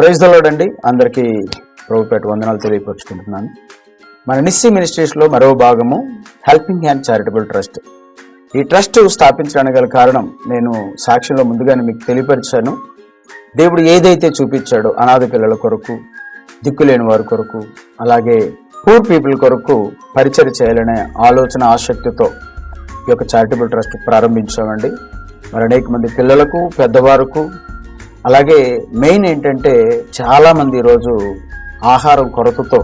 Praise the lord అండి. అందరికీ ప్రభుపేట వందనాలు తెలియపరుచుకుంటున్నాను. మన నిస్సి మినిస్ట్రీస్లో మరో భాగము హెల్పింగ్ హ్యాండ్ చారిటబుల్ ట్రస్ట్. ఈ ట్రస్ట్ స్థాపించడానికి గల కారణం నేను సాక్ష్యంలో ముందుగానే మీకు తెలియపరిచాను. దేవుడు ఏదైతే చూపించాడో అనాథ పిల్లల కొరకు, దిక్కులేని వారి కొరకు, అలాగే పూర్ పీపుల్ కొరకు పరిచయం చేయాలనే ఆలోచన ఆసక్తితో ఈ యొక్క చారిటబుల్ ట్రస్ట్ ప్రారంభించామండి. మరి అనేక మంది పిల్లలకు, పెద్దవారికి, అలాగే మెయిన్ ఏంటంటే చాలామంది ఈరోజు ఆహారం కొరతతో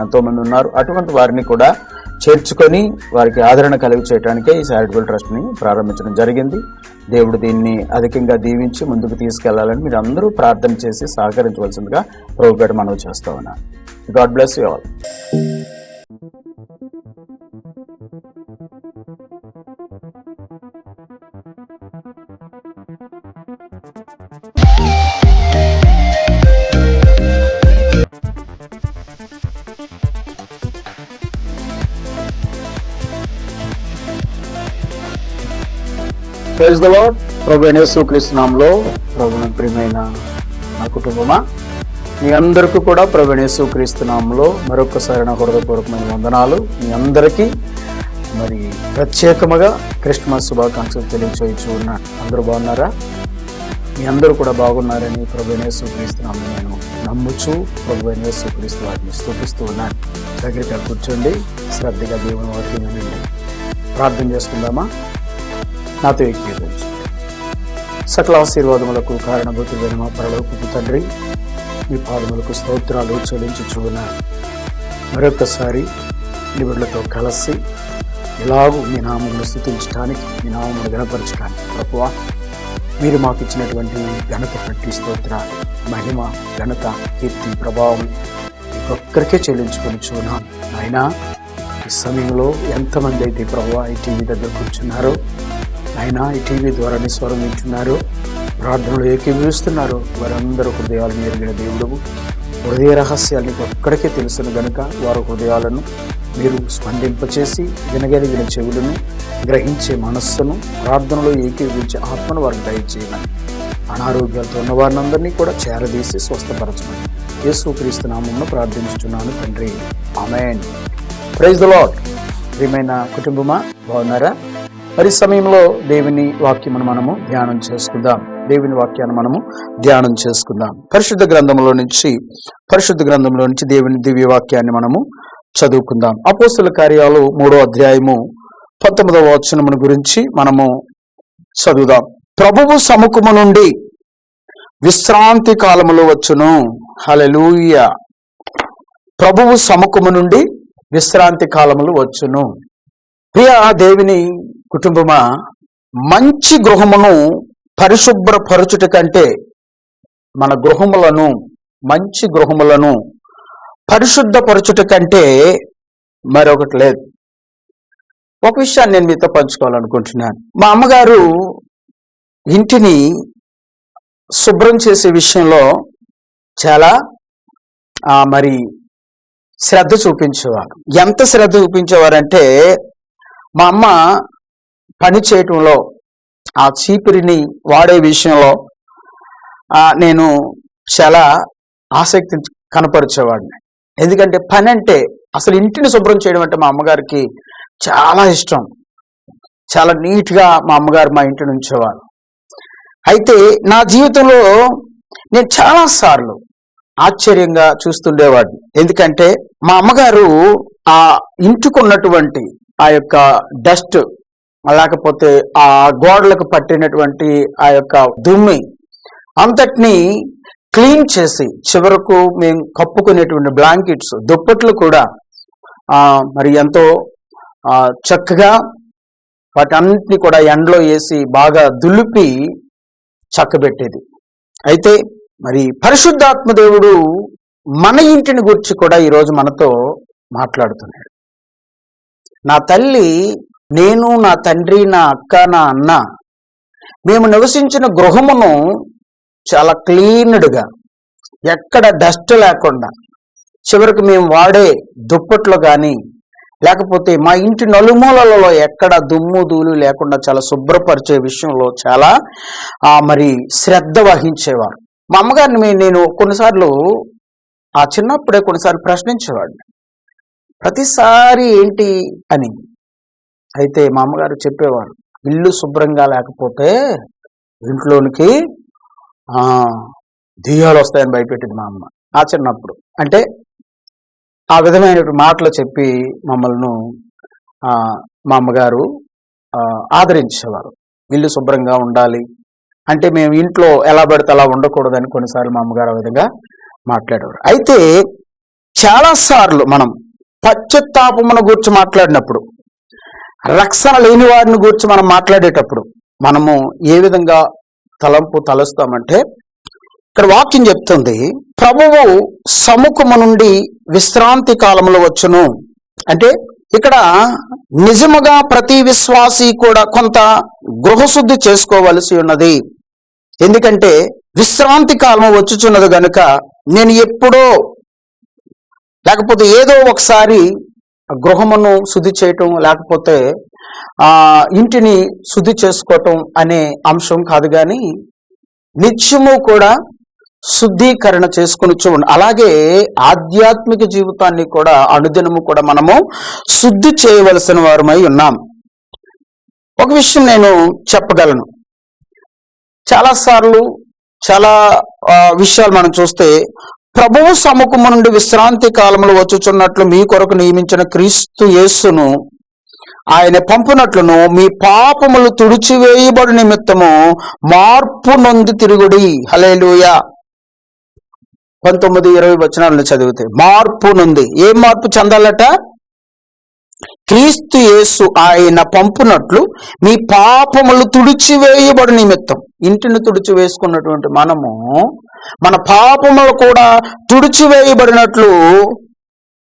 ఎంతోమంది ఉన్నారు. అటువంటి వారిని కూడా చేర్చుకొని వారికి ఆదరణ కలిగి చేయడానికే ఈ చారిటబుల్ ట్రస్ట్ని ప్రారంభించడం జరిగింది. దేవుడు దీన్ని అధికంగా దీవించి ముందుకు తీసుకెళ్లాలని మీరు అందరూ ప్రార్థన చేసి సహకరించవలసిందిగా ప్రభుపేట మనవి చేస్తా ఉన్నాను. God bless you all. Praise the Lord. ప్రభు యేసుక్రీస్తు నామములో ప్రభువుని ప్రియమైన నా కుటుంబమా, మీ అందరికీ కూడా ప్రభు యేసుక్రీస్తు నామములో మరొకసారి నా హృదయపూర్వకమైన వందనాలు. మీ అందరికీ మరి ప్రత్యేకముగా క్రిస్మస్ శుభాకాంక్షలు తెలియచేయచ్చు ఉన్నాను. అందరూ బాగున్నారా? మీ అందరూ కూడా బాగున్నారని ప్రభు యేసుక్రీస్తు నామములో నేను నమ్ముచు ప్రభు యేసుక్రీస్తు వారిని స్తుతిస్తూ ఉన్నాను. దగ్గరగా కూర్చోండి, శ్రద్ధగా దేవుని వాక్యం వినండి. ప్రార్థన చేసుకుందామా? నాతో ఏకీభవించండి. సకల ఆశీర్వాదములకు కారణభూతుడైన మా పరలోకపు తండ్రి, మీ పాదములకు స్తోత్రాలు చెల్లించుచున్నాను. మరొకసారి నిబిడలతో కలిసి ఇలాగూ మీ నామమును స్తుతించడానికి, మీ నామమును గణపరచడానికి ప్రభువా మీరు మాకు ఇచ్చినటువంటి ఘనత బట్టి స్తోత్రాలు, మహిమ, ఘనత, కీర్తి, ప్రభావం ఒక్కరికే చెల్లించుకొనిచున్నాం. అయినా ఈ సమయంలో ఎంతమంది అయితే ప్రభువా ఈ టీవీ దగ్గర కూర్చున్నారో, అయినా ఈ టీవీ ద్వారా స్వరం వింటున్నారు, ప్రార్థనలు ఏకీభవిస్తున్నారు, వారందరూ హృదయాలను ఎరిగిన దేవుడు, హృదయ రహస్యాన్ని ఒక్కడికే తెలుసును గనుక వారి హృదయాలను మీరు స్పందింపచేసి వినగలిగిన చెవులను, గ్రహించే మనస్సును, ప్రార్థనలో ఏకీభవించే ఆత్మను వారికి దయచేయమని, అనారోగ్యాలతో ఉన్న వారిని అందరినీ కూడా చేరదీసి స్వస్థపరచమని యేసుక్రీస్తు నామమున ప్రార్థించుచున్నాను తండ్రి, ఆమేన్. Praise the lord. ప్రియమైన కుటుంబమా, బాగున్నారా? మరి సమయంలో దేవుని వాక్యమును మనము ధ్యానం చేసుకుందాం. దేవుని వాక్యాన్ని మనము ధ్యానం చేసుకుందాం. పరిశుద్ధ గ్రంథంలో నుంచి దేవుని దివ్య వాక్యాన్ని మనము చదువుకుందాం. అపోస్తలుల కార్యాలు 3వ అధ్యాయము 19వ వచనమును గురించి మనము చదువుదాం. ప్రభువు సముఖము నుండి విశ్రాంతి కాలములో వచ్చును. హల్లెలూయా. ప్రభువు సముఖము నుండి విశ్రాంతి కాలములు వచ్చును. ప్రియ దేవుని కుటుంబమా, మంచి గృహమును పరిశుభ్రపరచుట కంటే, మన గృహములను, మంచి గృహములను పరిశుద్ధపరచుట కంటే మరొకటి లేదు. ఒక విషయాన్ని నేను మీతో పంచుకోవాలనుకుంటున్నాను. మా అమ్మగారు ఇంటిని శుభ్రం చేసే విషయంలో చాలా మరి శ్రద్ధ చూపించేవారు. ఎంత శ్రద్ధ చూపించేవారంటే, మా అమ్మ పని చేయటంలో, ఆ చీపిరిని వాడే విషయంలో నేను చాలా ఆసక్తి కనపరిచేవాడిని. ఎందుకంటే పని అంటే, అసలు ఇంటిని శుభ్రం చేయడం అంటే మా అమ్మగారికి చాలా ఇష్టం. చాలా నీట్గా మా అమ్మగారు మా ఇంటిని ఉంచేవారు. అయితే నా జీవితంలో నేను చాలాసార్లు ఆశ్చర్యంగా చూస్తుండేవాడిని. ఎందుకంటే మా అమ్మగారు ఆ ఇంటికి ఉన్నటువంటి ఆ యొక్క డస్ట్, లేకపోతే ఆ గోడలకు పట్టినటువంటి ఆ యొక్క దుమ్మి అంతటినీ క్లీన్ చేసి, చివరకు మేము కప్పుకునేటువంటి బ్లాంకెట్స్, దుప్పట్లు కూడా మరి ఎంతో చక్కగా వాటన్నిటిని కూడా ఎండలో వేసి బాగా దులిపి చక్కబెట్టేది. అయితే మరి పరిశుద్ధాత్మ దేవుడు మన ఇంటిని గురించి కూడా ఈరోజు మనతో మాట్లాడుతున్నాడు. నా తల్లి, నేను, నా తండ్రి, నా అక్క, నా అన్న, మేము నివసించిన గృహమును చాలా క్లీన్డ్గా, ఎక్కడ డస్ట్ లేకుండా, చివరికి మేము వాడే దుప్పట్లు కానీ, లేకపోతే మా ఇంటి నలుమూలలో ఎక్కడ దుమ్ము ధూళి లేకుండా చాలా శుభ్రపరిచే విషయంలో చాలా మరి శ్రద్ధ వహించేవారు. మా అమ్మగారిని నేను కొన్నిసార్లు ఆ చిన్నప్పుడే కొన్నిసార్లు ప్రశ్నించేవాడిని, ప్రతిసారి ఏంటి అని. అయితే మా అమ్మగారు చెప్పేవారు, ఇల్లు శుభ్రంగా లేకపోతే ఇంట్లోనికి దెయ్యాలు వస్తాయని భయపెట్టింది మా అమ్మ ఆ చిన్నప్పుడు. అంటే ఆ విధమైన మాటలు చెప్పి మమ్మల్ని మా అమ్మగారు ఆదరించేవారు. ఇల్లు శుభ్రంగా ఉండాలి అంటే మేము ఇంట్లో ఎలా పడితే అలా ఉండకూడదని కొన్నిసార్లు మా అమ్మగారు ఆ విధంగా మాట్లాడేవారు. అయితే చాలాసార్లు మనం పశ్చాత్తాపమును గురించి మాట్లాడినప్పుడు, రక్షణ లేని వారిని గురించి మనం మాట్లాడేటప్పుడు మనము ఏ విధంగా తలస్తామంటే, ఇక్కడ వాక్యం చెప్తుంది, ప్రభువు సముఖము నుండి విశ్రాంతి కాలంలో వచ్చును. అంటే ఇక్కడ నిజముగా ప్రతి విశ్వాసి కూడా కొంత గృహశుద్ధి చేసుకోవలసి ఉన్నది. ఎందుకంటే విశ్రాంతి కాలం వచ్చుచున్నది గనుక నేను ఎప్పుడో లేకపోతే ఏదో ఒకసారి గృహమును శుద్ధి చేయటం, లేకపోతే ఇంటిని శుద్ధి చేసుకోవటం అనే అంశం కాదు, కానీ నిత్యము కూడా శుద్ధీకరణ చేసుకుని చూడండి. అలాగే ఆధ్యాత్మిక జీవితాన్ని కూడా అనుదినము కూడా మనము శుద్ధి చేయవలసిన వారమై ఉన్నాం. ఒక విషయం నేను చెప్పగలను, చాలాసార్లు చాలా విషయాలు మనం చూస్తే, ప్రభువు సముఖము నుండి విశ్రాంతి కాలంలో వచ్చుచున్నట్లు మీ కొరకు నియమించిన క్రీస్తు యేసును ఆయన పంపునట్లును మీ పాపములు తుడిచివేయబడు నిమిత్తము మార్పు నొంది తిరుగుడి. హల్లెలూయా. 19-20 వచనాలను చదివితే మార్పు నొంది, ఏం మార్పు చెందాలట? క్రీస్తు యేసు ఆయన పంపునట్లు మీ పాపములు తుడిచివేయబడు నిమిత్తం. ఇంటిని తుడిచివేసుకున్నటువంటి మనము మన పాపములు కూడా తుడిచివేయబడినట్లు,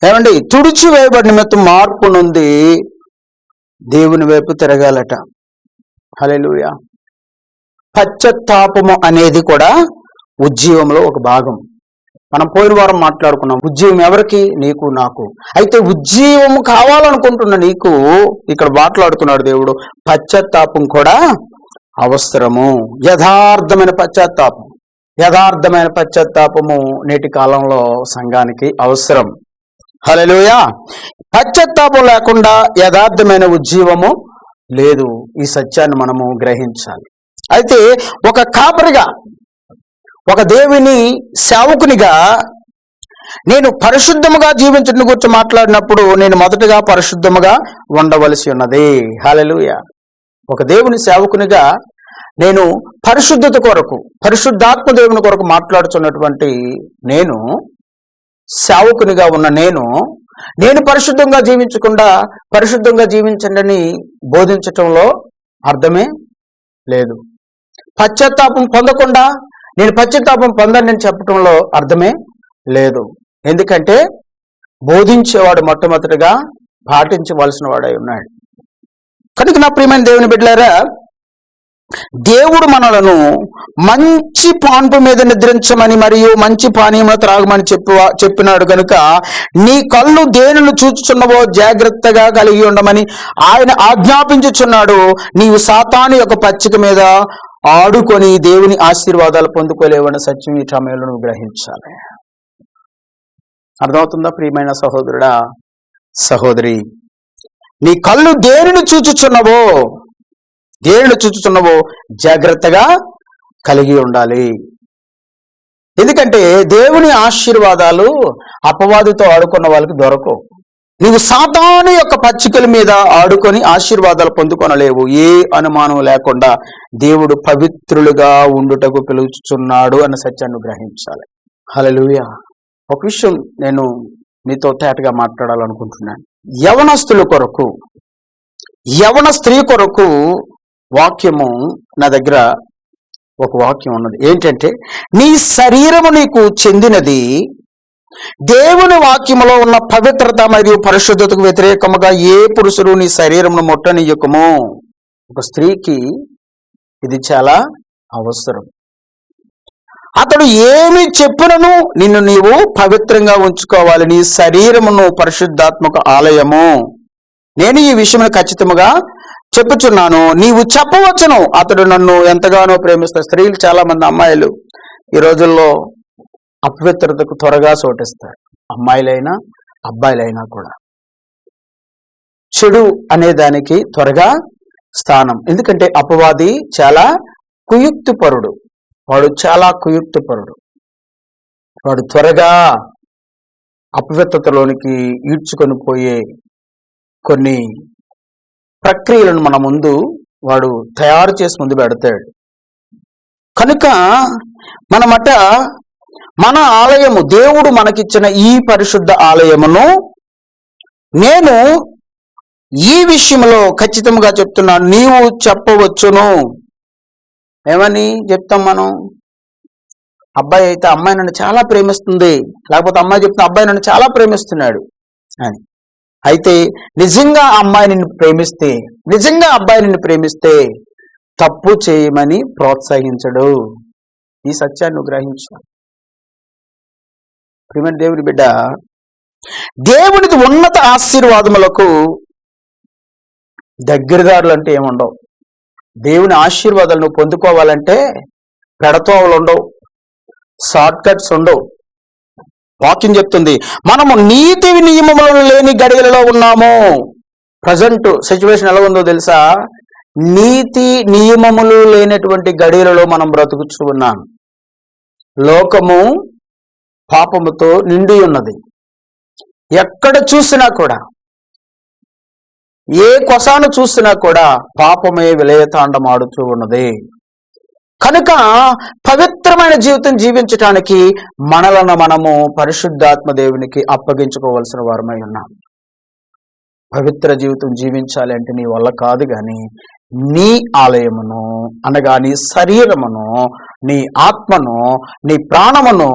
ఏమండి, తుడిచివేయబడి నిమిత్తం మార్పు నుండి దేవుని వైపు తిరగాలట. హల్లెలూయా. పశ్చాత్తాపము అనేది కూడా ఉజ్జీవంలో ఒక భాగం. మనం పోయిన వారం మాట్లాడుకున్నాం, ఉజ్జీవం ఎవరికి? నీకు, నాకు. అయితే ఉజ్జీవం కావాలనుకుంటున్న నీకు ఇక్కడ మాట్లాడుతున్నాడు దేవుడు, పశ్చాత్తాపం కూడా అవసరము. యథార్థమైన పశ్చాత్తాపం, యథార్థమైన పశ్చాత్తాపము నేటి కాలంలో సంఘానికి అవసరం. హల్లెలూయా. పశ్చాత్తాపం లేకుండా యథార్థమైన ఉజ్జీవము లేదు. ఈ సత్యాన్ని మనము గ్రహించాలి. అయితే ఒక కాపరిగా, ఒక దేవుని సేవకునిగా నేను పరిశుద్ధముగా జీవించడం గురించి మాట్లాడినప్పుడు నేను మొదటగా పరిశుద్ధముగా ఉండవలసి ఉన్నది. హల్లెలూయా. ఒక దేవుని సేవకునిగా నేను పరిశుద్ధత కొరకు, పరిశుద్ధాత్మ దేవుని కొరకు మాట్లాడుతున్నటువంటి నేను, సేవకునిగా ఉన్న నేను పరిశుద్ధంగా జీవించకుండా పరిశుద్ధంగా జీవించండి బోధించటంలో అర్థమే లేదు. పశ్చాత్తాపం పొందకుండా నేను పశ్చాత్తాపం పొందని చెప్పటంలో అర్థమే లేదు. ఎందుకంటే బోధించేవాడు మొట్టమొదటిగా పాటించవలసిన వాడై ఉన్నాడు. కనుక నా ప్రియమైన దేవుని బిడ్డలారా, దేవుడు మనలను మంచి పాన్పు మీద నిద్రించమని మరియు మంచి పానీయము త్రాగమని చెప్పినాడు కనుక నీ కళ్ళు దేనిని చూచుచున్నవో జాగ్రత్తగా కలిగి ఉండమని ఆయన ఆజ్ఞాపించుచున్నాడు. నీవు సాతాను యొక్క పచ్చిక మీద ఆడుకొని దేవుని ఆశీర్వాదాలు పొందుకోలేవన్న సత్యం ఈ సమయంలో నువ్వు గ్రహించాలి. అర్థమవుతుందా ప్రియమైన సహోదరుడా, సహోదరి? నీ కళ్ళు దేనిని చూచుచున్నవో జాగ్రత్తగా కలిగి ఉండాలి. ఎందుకంటే దేవుని ఆశీర్వాదాలు అపవాదితో ఆడుకున్న వాళ్ళకి దొరకవు. నీవు సాతాను యొక్క పచ్చికల మీద ఆడుకొని ఆశీర్వాదాలు పొందుకొనలేవు. ఏ అనుమానం లేకుండా దేవుడు పవిత్రులుగా ఉండుటకు పిలుచుచున్నాడు అన్న సత్యాన్ని గ్రహించాలి. హల్లెలూయా. ఒక విషయం నేను మీతో తేటగా మాట్లాడాలనుకుంటున్నాను. యవనస్తుల కొరకు, యవన స్త్రీ కొరకు వాక్యము నా దగ్గర ఒక వాక్యం ఉన్నది. ఏంటంటే, నీ శరీరము నీకు చెందినది, దేవుని వాక్యములో ఉన్న పవిత్రత మరియు పరిశుద్ధతకు వ్యతిరేకముగా ఏ పురుషుడు నీ శరీరమును ముట్టనీయకము. ఒక స్త్రీకి ఇది చాలా అవసరం. అతడు ఏమి చెప్పినను నిన్ను నీవు పవిత్రంగా ఉంచుకోవాలి. నీ శరీరమును పరిశుద్ధాత్మక ఆలయము. నేను ఈ విషయం ఖచ్చితంగా చెప్పుచున్నాను. నీవు చెప్పవచ్చును, అతడు నన్ను ఎంతగానో ప్రేమిస్తారు. స్త్రీలు చాలా మంది, అమ్మాయిలు ఈ రోజుల్లో అపవిత్రతకు త్వరగా చోటిస్తారు, అమ్మాయిలైనా అబ్బాయిలైనా కూడా. చెడు అనే దానికి త్వరగా స్థానం. ఎందుకంటే అపవాది చాలా కుయుక్తిపరుడు, వాడు చాలా కుయుక్తిపరుడు. వాడు త్వరగా అపవిత్రతలోనికి ఈడ్చుకొని పోయే కొన్ని ప్రక్రియలను మన ముందు వాడు తయారు చేసి ముందు పెడతాడు. కనుక మన ఆలయము, దేవుడు మనకిచ్చిన ఈ పరిశుద్ధ ఆలయమును నేను ఈ విషయంలో ఖచ్చితంగా చెప్తున్నాను, నీవు చెప్పవచ్చును. ఏమని చెప్తాం మనం? అబ్బాయి అయితే అమ్మాయి నన్ను చాలా ప్రేమిస్తుంది, లేకపోతే అమ్మాయి చెప్తే అబ్బాయి నన్ను చాలా ప్రేమిస్తున్నాడు అని. అయితే నిజంగా అమ్మాయి నిన్ను ప్రేమిస్తే, నిజంగా అబ్బాయి నిన్ను ప్రేమిస్తే తప్పు చేయమని ప్రోత్సహించడు. ఈ సత్యాన్ని గ్రహించు ప్రియమైన దేవుని బిడ్డ. దేవునికి ఉన్నత ఆశీర్వాదములకు దగ్గరదారులు అంటే ఏముండవు. దేవుని ఆశీర్వాదాలు నువ్వు పొందుకోవాలంటే పెడతోవలు ఉండవు, షార్ట్ కట్స్ ఉండవు. వాక్యం చెప్తుంది, మనము నీతి నియమములు లేని గడియలలో ఉన్నాము. ప్రజెంట్ సిచ్యువేషన్ ఎలా ఉందో తెలుసా? నీతి నియమములు లేనటువంటి గడియలలో మనం బ్రతుకుతూ ఉన్నాం. లోకము పాపముతో నిండి ఉన్నది. ఎక్కడ చూసినా కూడా, ఏ కొసాను చూసినా కూడా పాపమే విలయతాండం ఆడుతూ ఉన్నది. కనుక పవిత్రమైన జీవితం జీవించటానికి మనలను మనము పరిశుద్ధాత్మ దేవునికి అప్పగించుకోవలసిన వారమై ఉన్నాం. పవిత్ర జీవితం జీవించాలి అంటే నీ వల్ల కాదు, కానీ నీ ఆలయమును అనగా నీ శరీరమును, నీ ఆత్మను, నీ ప్రాణమును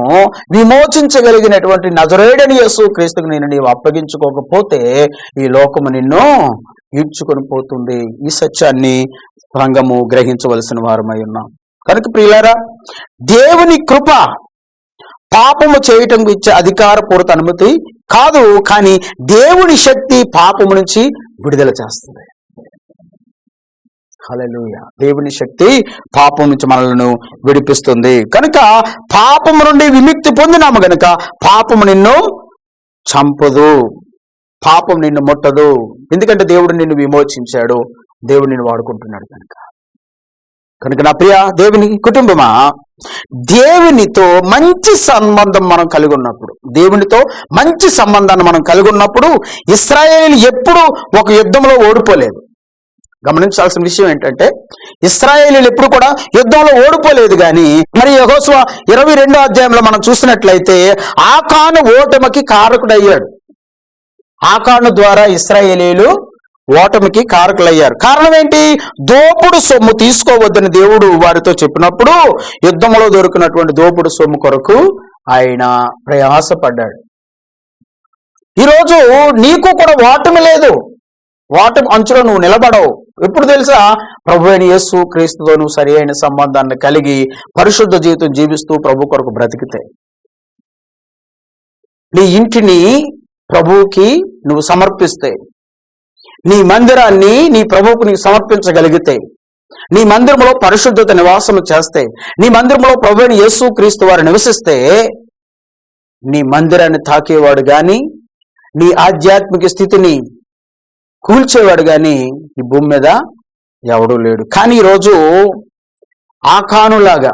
విమోచించగలిగినటువంటి నజరేయుడైన యేసు క్రీస్తుకు నీవు అప్పగించుకోకపోతే ఈ లోకము నిన్ను ఈడ్చుకొని పోతుంది. ఈ సత్యాన్ని సంఘము గ్రహించవలసిన వారమై ఉన్నాం. కనుక ప్రియులారా, దేవుని కృప పాపము చేయటం ఇచ్చే అధికారపూర్వక అనుమతి కాదు, కానీ దేవుని శక్తి పాపము నుంచి విడుదల చేస్తుంది. హల్లెలూయా. దేవుని శక్తి పాపం నుంచి మనలను విడిపిస్తుంది. కనుక పాపము నుండి విముక్తి పొందినాము గనుక పాపము నిన్ను చంపదు, పాపం నిన్ను ముట్టదు. ఎందుకంటే దేవుడు నిన్ను విమోచించాడు, దేవుడు నిన్ను వాడుకుంటున్నాడు. కనుక నా ప్రియ దేవుని కుటుంబమా, దేవునితో మంచి సంబంధం మనం కలిగి ఉన్నప్పుడు, దేవునితో మంచి సంబంధాన్ని మనం కలిగి ఉన్నప్పుడు ఇశ్రాయేలీయులు ఎప్పుడు ఒక యుద్ధంలో ఓడిపోలేదు. గమనించాల్సిన విషయం ఏంటంటే, ఇశ్రాయేలీయులు ఎప్పుడు కూడా యుద్ధంలో ఓడిపోలేదు. కానీ మరి యెహోషువ 22వ అధ్యాయంలో మనం చూసినట్లయితే ఆకాను ఓటమికి కారకుడయ్యాడు. ఆకాను ద్వారా ఇశ్రాయేలీయులు ఓటమికి కారకులయ్యారు. కారణం ఏంటి? దోపుడు సొమ్ము తీసుకోవద్దని దేవుడు వారితో చెప్పినప్పుడు యుద్ధంలో దొరికినటువంటి దోపుడు సొమ్ము కొరకు ఆయన ప్రయాసపడ్డాడు. ఈరోజు నీకు కూడా ఓటమి లేదు, ఓటమి అంచులో నువ్వు నిలబడవు. ఎప్పుడు తెలుసా? ప్రభువైన యేసు క్రీస్తుతో నువ్వు సరి అయిన సంబంధాన్ని కలిగి పరిశుద్ధ జీవితం జీవిస్తూ ప్రభు కొరకు బ్రతికితే, నీ ఇంటిని ప్రభువుకి నువ్వు సమర్పిస్తే, నీ మందిరాన్ని నీ ప్రభువుకు నీకు సమర్పించగలిగితే, నీ మందిరంలో పరిశుద్ధత నివాసం చేస్తే, నీ మందిరంలో ప్రభువైన యేసు క్రీస్తు వారు నివసిస్తే, నీ మందిరాన్ని తాకేవాడు గాని, నీ ఆధ్యాత్మిక స్థితిని కూల్చేవాడు గాని ఈ భూమి మీద ఎవడూ లేడు. కానీ ఈరోజు ఆకానులాగా,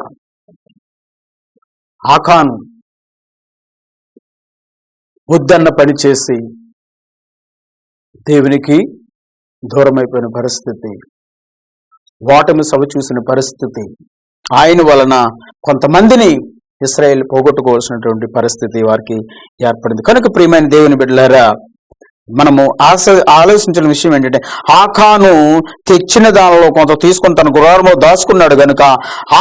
ఆకాను వద్దన్న పని చేసి దేవునికి దూరమైపోయిన పరిస్థితి, ఓటమి సభ చూసిన పరిస్థితి, ఆయన వలన కొంతమందిని ఇశ్రాయేలు పోగొట్టుకోవాల్సినటువంటి పరిస్థితి వారికి ఏర్పడింది. కనుక ప్రియమైన దేవుని బిడ్డలారా, మనము ఆలోచించిన విషయం ఏంటంటే, ఆకాను తెచ్చిన దానిలో కొంత తీసుకొని తన గుడారంలో దాచుకున్నాడు గనుక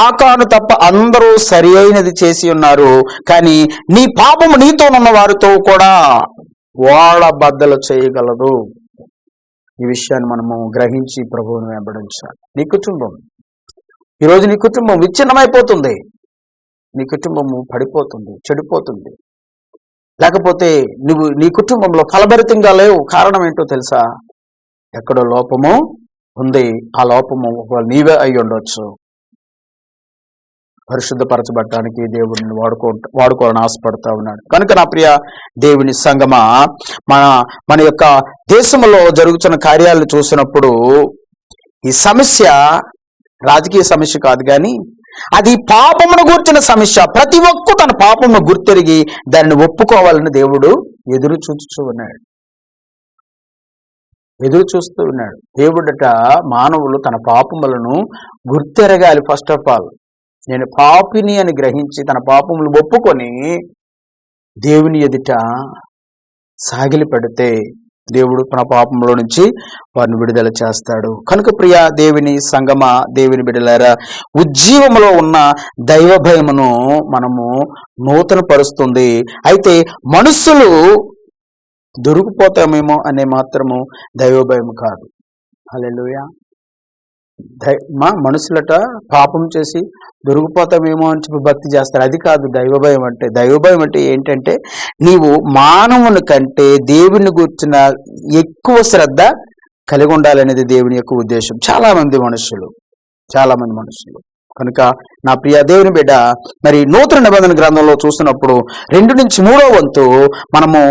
ఆకాను తప్ప అందరూ సరి అయినది చేసి ఉన్నారు. కానీ నీ పాపము నీతో ఉన్న వారితో కూడా వాళ్ళ బద్దలు చేయగలదు. ఈ విషయాన్ని మనము గ్రహించి ప్రభువును వెంబడించాలి. నీ కుటుంబం ఈరోజు నీ కుటుంబం విచ్ఛిన్నమైపోతుంది, నీ కుటుంబము పడిపోతుంది, చెడిపోతుంది. లేకపోతే నువ్వు నీ కుటుంబంలో ఫలభరితంగా లేవు. కారణం ఏంటో తెలుసా? ఎక్కడో లోపము ఉంది. ఆ లోపము నీవే అయి ఉండొచ్చు. పరిశుద్ధపరచబడటానికి దేవుడిని వాడుకోవాలని ఆశపడతా ఉన్నాడు. కనుక నా ప్రియ దేవుని సంగమా, మన యొక్క దేశంలో జరుగుతున్న కార్యాలను చూసినప్పుడు ఈ సమస్య రాజకీయ సమస్య కాదు, కానీ అది పాపమును గుర్చిన సమస్య. ప్రతి ఒక్కరు తన పాపమును గుర్తెరిగి దానిని ఒప్పుకోవాలని దేవుడు ఎదురు చూస్తూ ఉన్నాడు. దేవుడట మానవులు తన పాపములను గుర్తెరగాలి. ఫస్ట్ ఆఫ్ ఆల్ నేను పాపిని అని గ్రహించి తన పాపములు ఒప్పుకొని దేవుని ఎదుట సాగిలి పెడితే దేవుడు తన పాపంలో నుంచి వారిని విడుదల చేస్తాడు. కనుక ప్రియ దేవుని సంగమ, దేవుని బిడ్డలారా, ఉజ్జీవములో ఉన్న దైవ భయమును మనము నూతన పరుస్తుంది. అయితే మనుషులు దొరికిపోతామేమో అనే మాత్రము దైవ భయం కాదు. హల్లెలూయా. మనుషులట పాపం చేసి దొరికిపోతామేమో అని చెప్పి భక్తి చేస్తారు. అది కాదు దైవ భయం అంటే. దైవ భయం అంటే ఏంటంటే నీవు మానవుని కంటే దేవుని గురించిన ఎక్కువ శ్రద్ధ కలిగి ఉండాలనేది దేవుని యొక్క ఉద్దేశం. చాలా మంది మనుషులు కనుక నా ప్రియ దేవుని బిడ్డ, మరి నూతన నిబంధన గ్రంథంలో చూసినప్పుడు 2 నుంచి 3వ వంతు మనము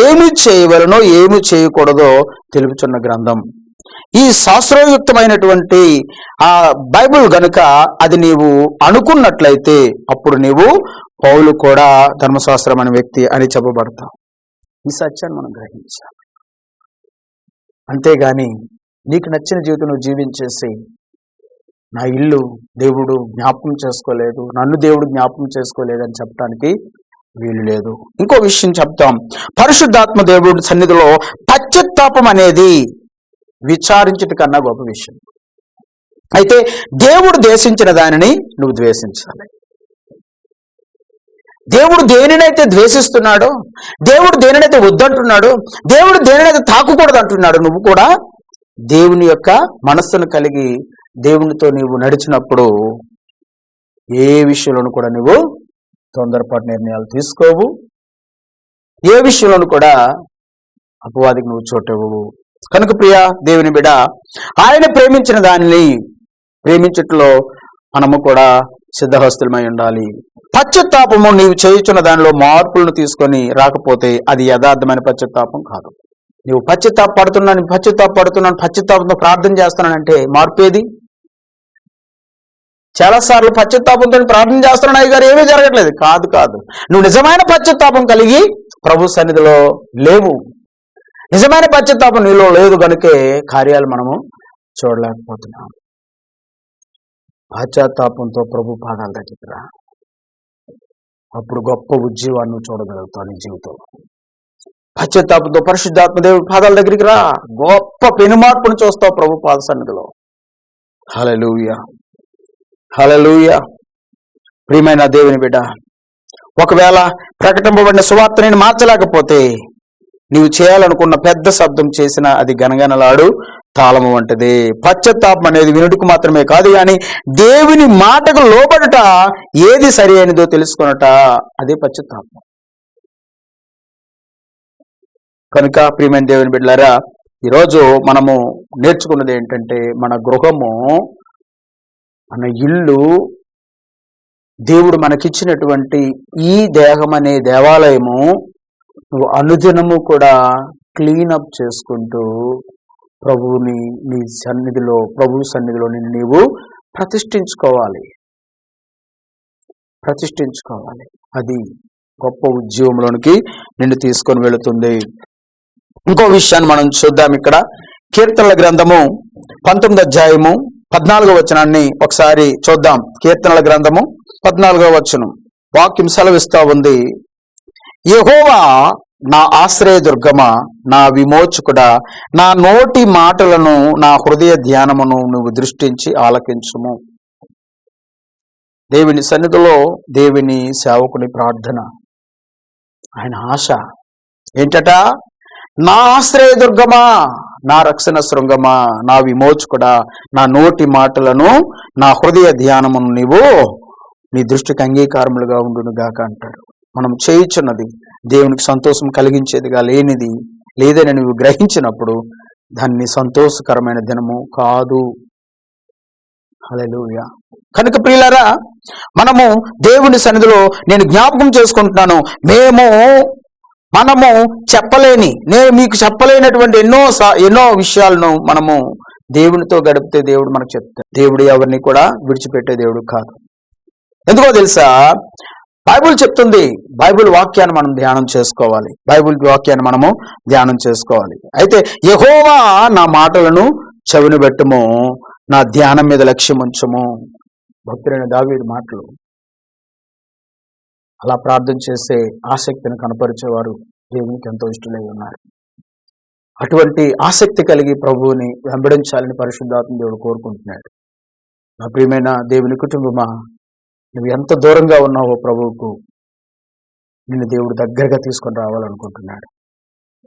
ఏమి చేయవలనో ఏమి చేయకూడదో తెలుపుచున్న గ్రంథం. ఈ శాస్త్రయుక్తమైనటువంటి ఆ బైబిల్ గనుక అది నీవు అనుకున్నట్లయితే అప్పుడు నీవు పౌలు కూడా ధర్మశాస్త్రం అనే వ్యక్తి అని చెప్పబడతావు. ఈ సత్యాన్ని మనం గ్రహించాలి. అంతేగాని నీకు నచ్చిన జీవితం నువ్వు జీవించేసి నా ఇల్లు దేవుడు జ్ఞాపకం చేసుకోలేదు, నన్ను దేవుడు జ్ఞాపకం చేసుకోలేదు అని చెప్పడానికి వీలు లేదు. ఇంకో విషయం చెప్తాం. పరిశుద్ధాత్మ దేవుడి సన్నిధిలో పశ్చాత్తాపం అనేది విచారించట కన్నా గొప్ప విషయం. అయితే దేవుడు ద్వేషించిన దానిని నువ్వు ద్వేషించాలి. దేవుడు దేనినైతే ద్వేషిస్తున్నాడో, దేవుడు దేనినైతే వద్దంటున్నాడో, దేవుడు దేనినైతే తాకకూడదు అంటున్నాడు, నువ్వు కూడా దేవుని యొక్క మనస్సును కలిగి దేవునితో నీవు నడిచినప్పుడు ఏ విషయంలోనూ కూడా నువ్వు తొందరపాటు నిర్ణయాలు తీసుకోవు. ఏ విషయంలోనూ కూడా అపవాదికి నువ్వు చోటవు. కనుక ప్రియ దేవుని బిడ్డ, ఆయన ప్రేమించిన దానిని ప్రేమించట్లో మనము కూడా సిద్ధహస్తులమై ఉండాలి. పశ్చాత్తాపము నీవు చేయుచున్న దానిలో మార్పులను తీసుకొని రాకపోతే అది యథార్థమైన పశ్చాత్తాపం కాదు. నువ్వు పశ్చాత్తాపంతో ప్రార్థన చేస్తున్నానంటే మార్పేది? చాలాసార్లు పశ్చాత్తాపంతో ప్రార్థన చేస్తున్నాను అయ్యగారు, ఏమీ జరగట్లేదు. కాదు, నువ్వు నిజమైన పశ్చాత్తాపం కలిగి ప్రభు సన్నిధిలో లేవు. నిజమైన పశ్చాత్తాపం నీలో లేదు కనుకే కార్యాలు మనము చూడలేకపోతున్నాం. పశ్చాత్తాపంతో ప్రభు పాదాల దగ్గరికి రా, అప్పుడు గొప్ప ఉజ్జీవాన్ని చూడగలుగుతావు నీ జీవితంలో. పశ్చాత్తాపంతో పరిశుద్ధాత్మ దేవుడి పాదాల దగ్గరికి రా, గొప్ప పెనుమార్పును చూస్తావు ప్రభు పాద సన్నిధిలో. హల్లెలూయా, హల్లెలూయా. ప్రియమైన దేవుని బిడ్డ, ఒకవేళ ప్రకటింపబడిన సువార్త నేను మార్చలేకపోతే నీవు చేయాలనుకున్న పెద్ద శబ్దం చేసిన అది గనగనలాడు తాళము వంటిది. పశ్చాత్తాపం అనేది వినుటకు మాత్రమే కాదు, కానీ దేవుని మాటకు లోబడుట, ఏది సరి అయినదో తెలుసుకొనట, అదే పశ్చాత్తాపం. కనుక ప్రియమైన దేవుని బిడ్డలారా, ఈరోజు మనము నేర్చుకున్నది ఏంటంటే మన గృహము, మన ఇల్లు, దేవుడు మనకిచ్చినటువంటి ఈ దేహం అనే దేవాలయము నువ్వు అనుదినము కూడా క్లీనప్ చేసుకుంటూ ప్రభువుని నీ సన్నిధిలో, ప్రభు సన్నిధిలో నిన్ను నీవు ప్రతిష్ఠించుకోవాలి. అది గొప్ప ఉద్యోగంలోనికి నిన్ను తీసుకొని వెళుతుంది. ఇంకో విషయాన్ని మనం చూద్దాం. ఇక్కడ కీర్తనల గ్రంథము 19వ అధ్యాయము 14వ వచనాన్ని ఒకసారి చూద్దాం. కీర్తనల గ్రంథము 14వ వచనం వాక్యం సెలవిస్తా ఉంది. యెహోవా నా ఆశ్రయదుర్గమా, నా విమోచకుడా, నా నోటి మాటలను, నా హృదయ ధ్యానమును నువ్వు దృష్టించి ఆలకించుము. దేవుని సన్నిధిలో దేవుని సేవకుని ప్రార్థన, ఆయన ఆశ ఏంటట? నా ఆశ్రయదుర్గమా, నా రక్షణ శృంగమా, నా విమోచకుడా, నా నోటి మాటలను, నా హృదయ ధ్యానమును నీవు నీ దృష్టికి అంగీకారములుగా ఉండును గాక అంటాడు. మనం చేయుచున్నది దేవునికి సంతోషం కలిగించేదిగా లేదని నువ్వు గ్రహించినప్పుడు దాన్ని సంతోషకరమైన దినము కాదు. హల్లెలూయా. కనుక ప్రియులారా, మనము దేవుని సన్నిధిలో నేను జ్ఞాపకం చేసుకుంటున్నాను, మనము చెప్పలేని, నేను మీకు చెప్పలేనటువంటి ఎన్నో విషయాలను మనము దేవునితో గడిపితే దేవుడు మనకు చెప్తాడు. దేవుడు ఎవరిని కూడా విడిచిపెట్టే దేవుడు కాదు. ఎందుకో తెలుసా, బైబిల్ చెప్తుంది. బైబిల్ వాక్యాన్ని మనం ధ్యానం చేసుకోవాలి. బైబిల్ వాక్యాన్ని మనము ధ్యానం చేసుకోవాలి. అయితే యెహోవా నా మాటలను చెవిని పెట్టుము, నా ధ్యానం మీద లక్ష్యం ఉంచము. భక్తుడైన దావీదు మాటలు. అలా ప్రార్థన చేసే ఆసక్తిని కనపరిచేవారు దేవునికి ఎంతో ఇష్టలై ఉన్నారు. అటువంటి ఆసక్తి కలిగి ప్రభువుని వెంబడించాలని పరిశుద్ధాత్మ దేవుడు కోరుకుంటున్నాడు. నా ప్రియమైన దేవుని కుటుంబమా, నువ్వు ఎంత దూరంగా ఉన్నావో ప్రభువుకు నిన్ను దేవుడు దగ్గరగా తీసుకొని రావాలనుకుంటున్నాడు.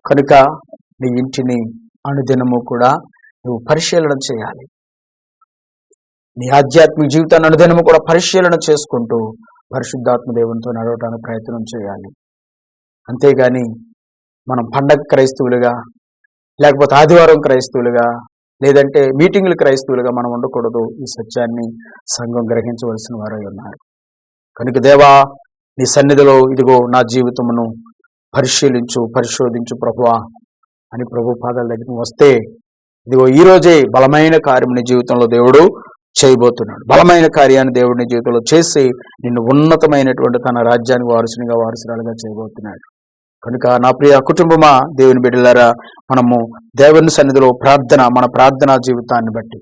కనుక నీ ఇంటిని అనుదినము కూడా నువ్వు పరిశీలన చేయాలి. నీ ఆధ్యాత్మిక జీవితాన్ని అనుదినము కూడా పరిశీలన చేసుకుంటూ పరిశుద్ధాత్మ దేవునితో నడవడానికి ప్రయత్నం చేయాలి. అంతేగాని మనం పండగ క్రైస్తవులుగా, లేకపోతే ఆదివారం క్రైస్తవులుగా, లేదంటే మీటింగులు క్రైస్తవులుగా మనం ఉండకూడదు. ఈ సత్యాన్ని సంఘం గ్రహించవలసిన వారై ఉన్నారు. కనుక దేవా, నీ సన్నిధిలో ఇదిగో నా జీవితమును పరిశోధించు ప్రభువా అని ప్రభు పాదాల దగ్గర వస్తే, ఇదిగో ఈ రోజే బలమైన కార్యం నీ జీవితంలో దేవుడు చేయబోతున్నాడు. బలమైన కార్యాన్ని దేవుడిని జీవితంలో చేసి నిన్ను ఉన్నతమైనటువంటి తన రాజ్యానికి వారసురాలుగా చేయబోతున్నాడు. కనుక నా ప్రియ కుటుంబమా, దేవుని బిడ్డలారా, మనము దేవుని సన్నిధిలో మన ప్రార్థనా జీవితాన్ని బట్టి,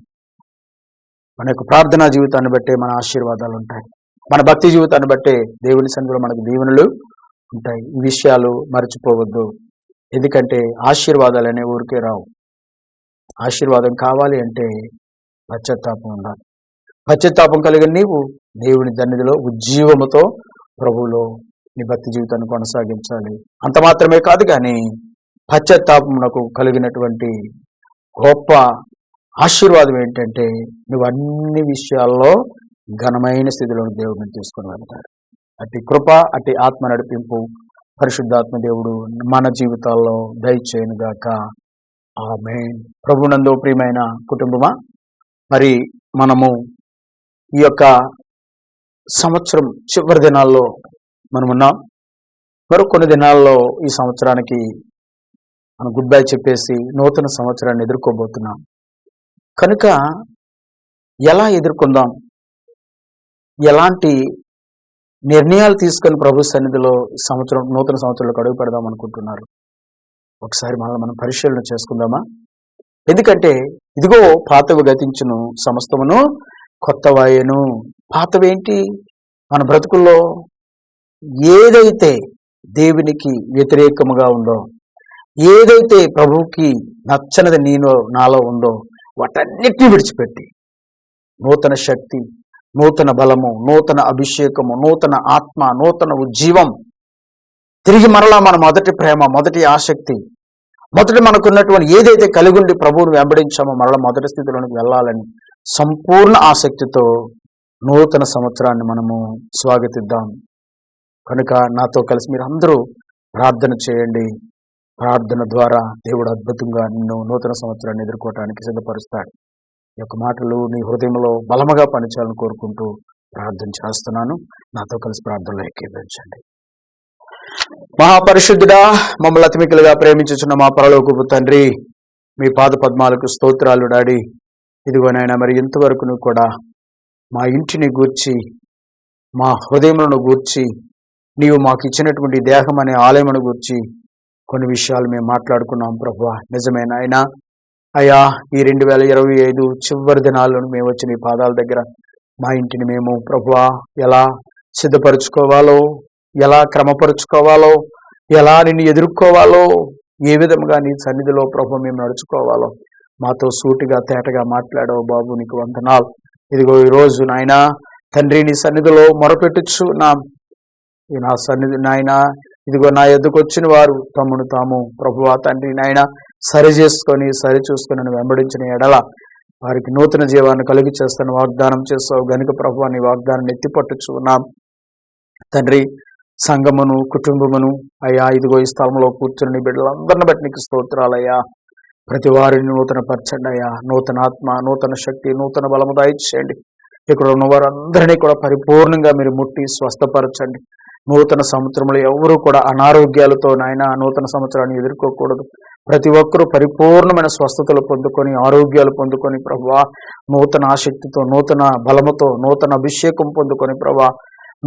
మన యొక్క ప్రార్థనా జీవితాన్ని బట్టే మన ఆశీర్వాదాలు ఉంటాయి. మన భక్తి జీవితాన్ని బట్టే దేవుని సన్నిధిలో మనకు దీవెనలు ఉంటాయి. ఈ విషయాలు మర్చిపోవద్దు. ఎందుకంటే ఆశీర్వాదాలు అనే ఊరికే రావు. ఆశీర్వాదం కావాలి అంటే పశ్చాత్తాపం ఉండాలి. పశ్చాత్తాపం కలిగిన నీవు దేవుని సన్నిధిలో ఉజ్జీవముతో ప్రభువులో నీ భక్తి జీవితాన్ని కొనసాగించాలి. అంత మాత్రమే కాదు, కానీ పశ్చాత్తాపమునకు కలిగినటువంటి గొప్ప ఆశీర్వాదం ఏంటంటే, నువ్వు అన్ని విషయాల్లో ఘనమైన స్థితిలో దేవుడిని తీసుకొని వెళ్తాడు. అట్టి కృప, అట్టి ఆత్మ నడిపింపు పరిశుద్ధాత్మ దేవుడు మన జీవితాల్లో దయచేయునుగాక. ఆమేన్. ప్రభునందు ప్రియమైన కుటుంబమా, మరి మనము ఈ యొక్క సంవత్సరం చివరి దినాల్లో మనమున్నాం. మరో కొన్ని దినాల్లో ఈ సంవత్సరానికి మనం గుడ్ బై చెప్పేసి నూతన సంవత్సరాన్ని ఎదుర్కోబోతున్నాం. కనుక ఎలా ఎదుర్కొందాం, ఎలాంటి నిర్ణయాలు తీసుకొని ప్రభు సన్నిధిలో నూతన సంవత్సరంలో అడుగు పెడదాం అనుకుంటున్నారు? ఒకసారి మనం పరిశీలన చేసుకుందామా? ఎందుకంటే ఇదిగో పాతవి గతించును, సమస్తమును కొత్తవాయను. పాతవేంటి? మన బ్రతుకుల్లో ఏదైతే దేవునికి వ్యతిరేకముగా ఉందో, ఏదైతే ప్రభువుకి నచ్చనిది నాలో ఉందో వాటన్నిటిని విడిచిపెట్టి నూతన శక్తి, నూతన బలము, నూతన అభిషేకము, నూతన ఆత్మ, నూతన ఉజ్జీవం, తిరిగి మరలా మన మొదటి ప్రేమ, మొదటి ఆసక్తి, మొదటి మనకున్నటువంటి ఏదైతే కలిగుండి ప్రభువును వెంబడించామో మరలా మొదటి స్థితిలోనికి వెళ్ళాలని సంపూర్ణ ఆసక్తితో నూతన సంవత్సరాన్ని మనము స్వాగతిద్దాం. కనుక నాతో కలిసి మీరు అందరూ ప్రార్థన చేయండి. ప్రార్థన ద్వారా దేవుడు అద్భుతంగా నిన్ను నూతన సంవత్సరాన్ని ఎదుర్కోవటానికి సిద్ధపరుస్తాడు. ఈ యొక్క మాటలు నీ హృదయంలో బలముగా పనిచేయాలని కోరుకుంటూ ప్రార్థన చేస్తున్నాను. నాతో కలిసి ప్రార్థనలో ఏకీభవించండి. మహాపరిశుద్ధుడా, మమ్మల్ని అతిమికలుగా ప్రేమించుచున్న మా పరలోకపు తండ్రి, మీ పాద పద్మాలకు స్తోత్రాలు డాడీ. ఇదిగోనైనా మరి ఇంతవరకు కూడా మా ఇంటిని గూర్చి, మా హృదయములను గూర్చి, నీవు మాకు ఇచ్చినటువంటి దేహం అనే ఆలయమును గూర్చి కొన్ని విషయాలు మేము మాట్లాడుకున్నాం ప్రభువా. నిజమే నాయనా. అయ్యా, ఈ 2025 చివరి దినాలను మేము వచ్చి నీ పాదాల దగ్గర మా ఇంటిని మేము ప్రభువా ఎలా సిద్ధపరచుకోవాలో, ఎలా క్రమపరుచుకోవాలో, ఎలా నిన్ను ఎదుర్కోవాలో, ఏ విధంగా నీ సన్నిధిలో ప్రభు మేము నడుచుకోవాలో మాతో సూటిగా తేటగా మాట్లాడావు బాబు. నీకు వందనాలు. ఇదిగో ఈరోజు నాయనా తండ్రి, నీ సన్నిధిలో మొరపెట్టుచు నా సన్నిధి నాయనా, ఇదిగో నా ఎద్దుకు వచ్చిన వారు తమ్మును తాము ప్రభువా తండ్రి నాయన సరి చూసుకొని వెంబడించిన ఎడల వారికి నూతన జీవాన్ని కలిగి చేస్తాను వాగ్దానం చేస్తావు గనుక ప్రభువా నీ వాగ్దానాన్ని ఎత్తిపట్టుచు ఉన్నాం తండ్రి. సంఘమును, కుటుంబమును అయ్యా, ఇదిగో ఈ స్థలంలో కూర్చుని నీ బిడ్డలందరిని బట్టి నీకు స్తోత్రాలయ్యా. ప్రతి వారిని నూతన పరచండి అయ్యా. నూతన ఆత్మ, నూతన శక్తి, నూతన బలము దయచేయండి. ఇక్కడ ఉన్న వారందరినీ కూడా పరిపూర్ణంగా మీరు ముట్టి స్వస్థపరచండి. నూతన సంవత్సరంలో ఎవరు కూడా అనారోగ్యాలతో నాయన నూతన సంవత్సరాన్ని ఎదుర్కోకూడదు. ప్రతి ఒక్కరూ పరిపూర్ణమైన స్వస్థతలు పొందుకొని ఆరోగ్యాలు పొందుకొని ప్రభువా, నూతన ఆసక్తితో, నూతన బలముతో, నూతన అభిషేకం పొందుకొని ప్రభువా,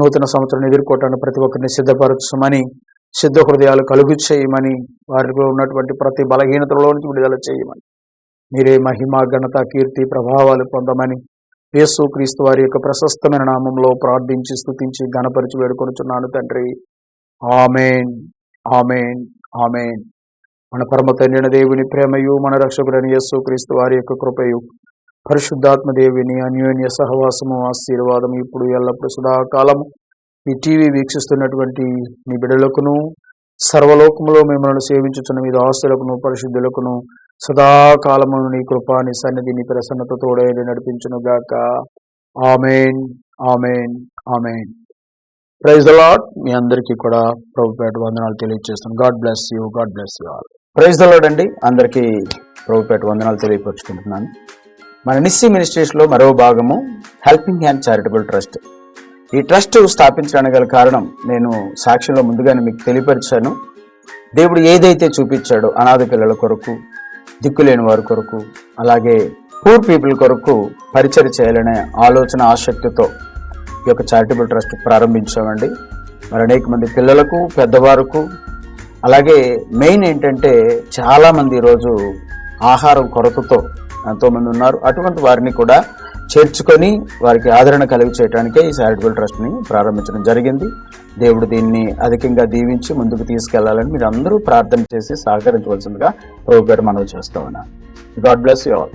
నూతన సంవత్సరాన్ని ఎదుర్కోవటానికి ప్రతి ఒక్కరిని సిద్ధపరచమని, సిద్ధ హృదయాలు కలుగు చేయమని, వారిలో ఉన్నటువంటి ప్రతి బలహీనతలో నుంచి విడుదల చేయమని, మీరే మహిమ, ఘనత, కీర్తి, ప్రభావాలు పొందమని యేసు క్రీస్తు వారి యొక్క ప్రశస్తమైన నామంలో ప్రార్థించి స్తుతించి ఘనపరిచి వేడుకొనుచున్నాను తండ్రి. ఆమేన్, ఆమేన్, ఆమేన్. మన పరమ తండ్రి దేవుని ప్రేమయు, మన రక్షకుడైన యేసు క్రీస్తు వారి యొక్క కృపయు, పరిశుద్ధాత్మ దేవుని అన్యోన్య సహవాసము, ఆశీర్వాదం ఇప్పుడు ఎల్లప్పుడు సదాకాలము ఈ టీవీ వీక్షిస్తున్నటువంటి మీ బిడ్డలకును, సర్వలోకములో మిమ్మల్ని సేవించుచున్న మీ దాసులకును, పరిశుద్ధులకును సదాకాలము నీ కృప, నీ సన్నిధి, నీ ప్రసన్నత తోడైన నడిపించును గాక. ఆమేన్, ఆమేన్, ఆమేన్. Praise the Lord. మీ అందరికీ కూడా ప్రభుపేట వందనాలు తెలియజేస్తున్నాను. God bless you, God bless you all. Praise the Lord అండి. అందరికీ ప్రభుపేట వందనాలు తెలియపరుచుకుంటున్నాను. మన నిస్సి మినిస్ట్రీస్లో మరో భాగము హెల్పింగ్ హ్యాండ్ చారిటబుల్ ట్రస్ట్. ఈ ట్రస్ట్ స్థాపించడానికి గల కారణం నేను సాక్ష్యంలో ముందుగానే మీకు తెలియపరిచాను. దేవుడు ఏదైతే చూపించాడో అనాథ పిల్లల కొరకు, దిక్కులేని వారి కొరకు, అలాగే పూర్ పీపుల్ కొరకు పరిచయం చేయాలనే ఆలోచన, ఆసక్తితో ఈ యొక్క చారిటబుల్ ట్రస్ట్ ప్రారంభించామండి. మరి అనేక మంది పిల్లలకు, పెద్దవారికి, అలాగే మెయిన్ ఏంటంటే చాలామంది ఈరోజు ఆహారం కొరతతో ఎంతోమంది ఉన్నారు. అటువంటి వారిని కూడా చేర్చుకొని వారికి ఆదరణ కలిగి చేయడానికే ఈ చారిటబుల్ ట్రస్ట్ని ప్రారంభించడం జరిగింది. దేవుడు దీన్ని అధికంగా దీవించి ముందుకు తీసుకెళ్లాలని మీరు అందరూ ప్రార్థన చేసి సహకరించవలసిందిగా ప్రభువు గారు మనవి చేస్తూ ఉన్నాను. God bless you all.